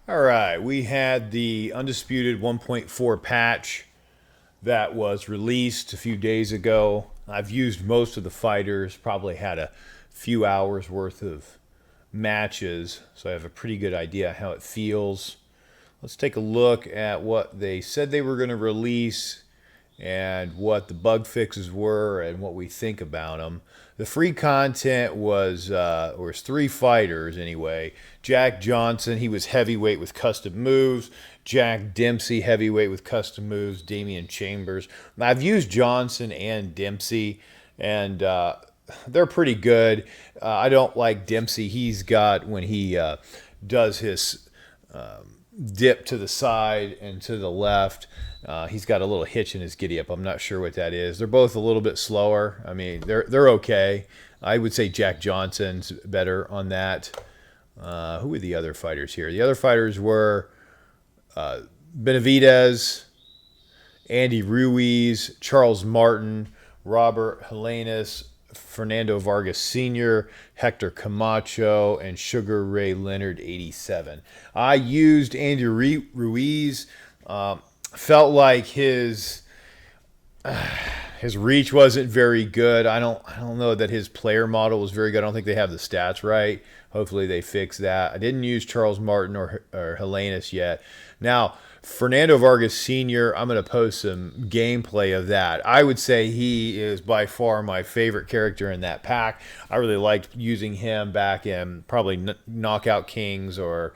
All right, we had the Undisputed 1.4 patch that was released a few days ago. I've used most of the fighters, probably had a few hours worth of matches, so I have a pretty good idea how it feels. Let's take a look at what they said they were going to release and what the bug fixes were and what we think about them. The free content was three fighters anyway. Jack Johnson, he was heavyweight with custom moves. Jack Dempsey, heavyweight with custom moves. Damian Chambers. I've used Johnson and Dempsey, and they're pretty good. I don't like Dempsey. He's got when he does his dip to the side and to the left. He's got a little hitch in his giddy up. I'm not sure what that is. They're both a little bit slower. I mean, they're okay. I would say Jack Johnson's better on that. Who were the other fighters here? The other fighters were Benavidez, Andy Ruiz, Charles Martin, Robert Helenius, Fernando Vargas Sr., Hector Camacho, and Sugar Ray Leonard 87. I used Andy Ruiz. Felt like his reach wasn't very good. I don't know that his player model was very good. I don't think they have the stats right. Hopefully they fix that. I didn't use Charles Martin or Helenius yet. Now, Fernando Vargas Sr., I'm going to post some gameplay of that. I would say he is by far my favorite character in that pack. I really liked using him back in probably Knockout Kings or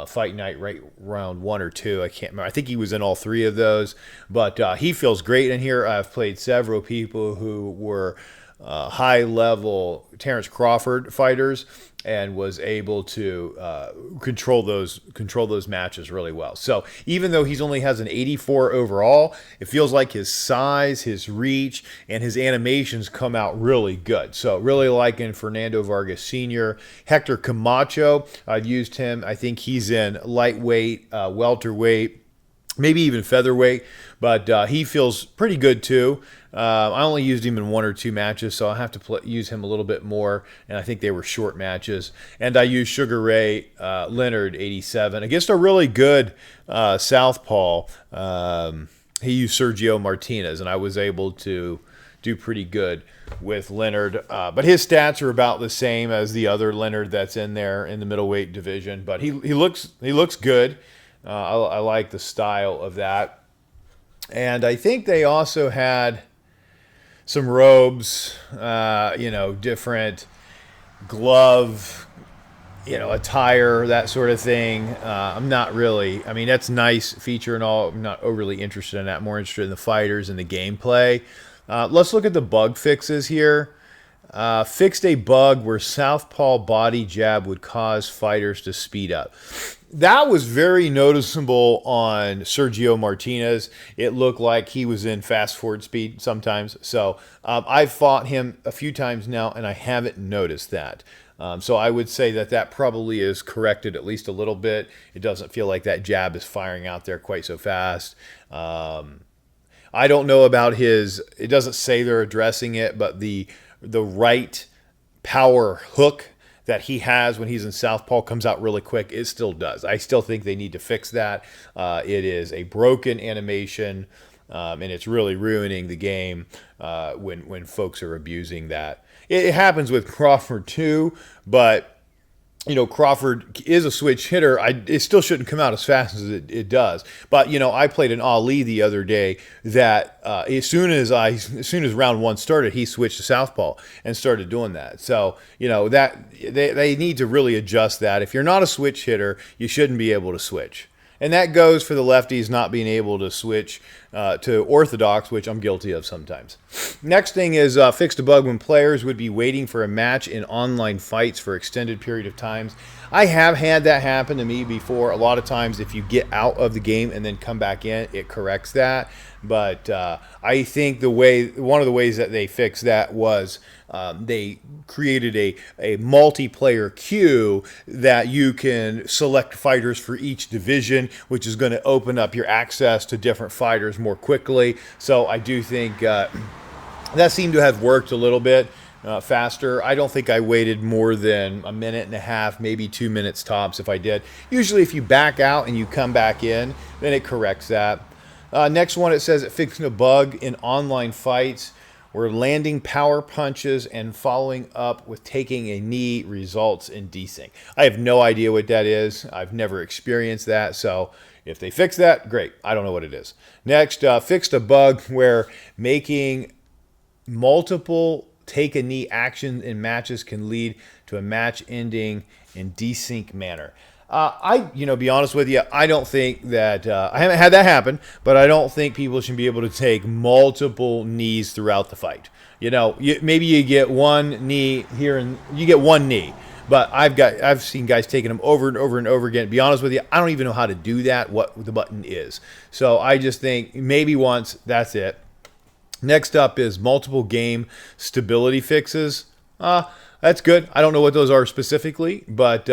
Fight Night right round 1 or 2. I can't remember. I think he was in all three of those. But he feels great in here. I've played several people who were high-level Terrence Crawford fighters and was able to control those matches really well. So even though he's only has an 84 overall, it feels like his size, his reach, and his animations come out really good. So really liking Fernando Vargas Sr. Hector Camacho, I've used him. I think he's in lightweight, welterweight, maybe even featherweight, but he feels pretty good too. I only used him in 1 or 2 matches, so I'll have to use him a little bit more, and I think they were short matches. And I used Sugar Ray Leonard 87 against a really good southpaw. He used Sergio Martinez, and I was able to do pretty good with Leonard. But his stats are about the same as the other Leonard that's in there in the middleweight division. But he looks good. I like the style of that. And I think they also had some robes, different glove, attire, that sort of thing. I'm not really, I mean, that's a nice feature and all. I'm not overly interested in that. I'm more interested in the fighters and the gameplay. Let's look at the bug fixes here. Fixed a bug where southpaw body jab would cause fighters to speed up. That was very noticeable on Sergio Martinez. It looked like he was in fast forward speed sometimes. So I've fought him a few times now, and I haven't noticed that. So I would say that probably is corrected at least a little bit. It doesn't feel like that jab is firing out there quite so fast. I don't know about it doesn't say they're addressing it, but the right power hook that he has when he's in southpaw comes out really quick. It still does. I still think they need to fix that. It is a broken animation, and it's really ruining the game when folks are abusing that. It happens with Crawford too, but Crawford is a switch hitter. It still shouldn't come out as fast as it does. But I played an Ali the other day that as soon as round 1 started, he switched to southpaw and started doing that. So that they need to really adjust that. If you're not a switch hitter, you shouldn't be able to switch. And that goes for the lefties not being able to switch to orthodox, which I'm guilty of sometimes. Next thing is fixed a bug when players would be waiting for a match in online fights for extended period of times. I have had that happen to me before. A lot of times if you get out of the game and then come back in, it corrects that. But I think one of the ways that they fixed that was they created a multiplayer queue that you can select fighters for each division, which is going to open up your access to different fighters more quickly. So I do think that seemed to have worked a little bit. faster. I don't think I waited more than a minute and a half, maybe 2 minutes tops if I did. Usually if you back out and you come back in, then it corrects that. Next one, it says it fixing a bug in online fights where landing power punches and following up with taking a knee results in desync. I have no idea what that is. I've never experienced that. So if they fix that, great. I don't know what it is. Next, fixed a bug where making multiple take a knee actions in matches can lead to a match ending in desync manner. Be honest with you, I don't think that I haven't had that happen, but I don't think people should be able to take multiple knees throughout the fight. Maybe you get one knee here and you get one knee, but I've seen guys taking them over and over and over again. To be honest with you, I don't even know how to do that, what the button is. So I just think maybe once, that's it. Next up is multiple game stability fixes. That's good. I don't know what those are specifically, but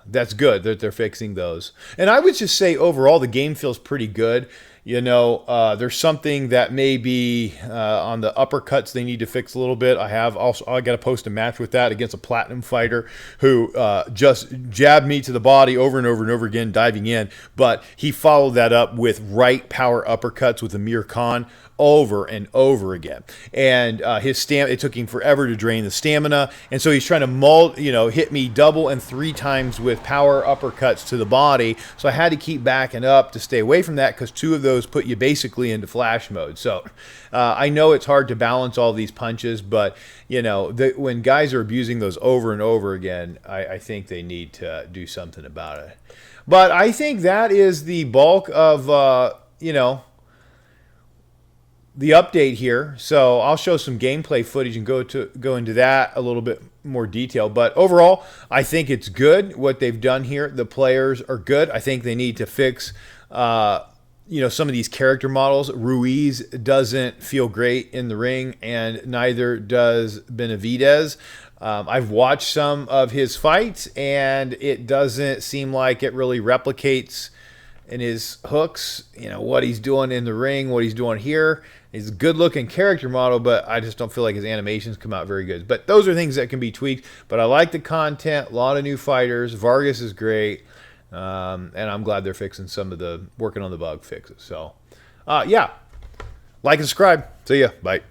that's good that they're fixing those. And I would just say overall the game feels pretty good. There's something that may be on the uppercuts they need to fix a little bit. I got to post a match with that against a platinum fighter who just jabbed me to the body over and over and over again, diving in. But he followed that up with right power uppercuts with Amir Khan over and over again. And it took him forever to drain the stamina. And so he's trying to hit me double and 3 times with power uppercuts to the body. So I had to keep backing up to stay away from that because 2 of those put you basically into flash mode. So I know it's hard to balance all these punches, but when guys are abusing those over and over again, I think they need to do something about it. But I think that is the bulk of, the update here. So I'll show some gameplay footage and go into that a little bit more detail. But overall, I think it's good what they've done here. The players are good. I think they need to fix some of these character models. Ruiz doesn't feel great in the ring, and neither does Benavidez. I've watched some of his fights, and it doesn't seem like it really replicates in his hooks, what he's doing in the ring, what he's doing here. He's a good-looking character model, but I just don't feel like his animations come out very good. But those are things that can be tweaked. But I like the content, a lot of new fighters. Vargas is great, and I'm glad they're fixing working on the bug fixes. So, like and subscribe. See ya. Bye.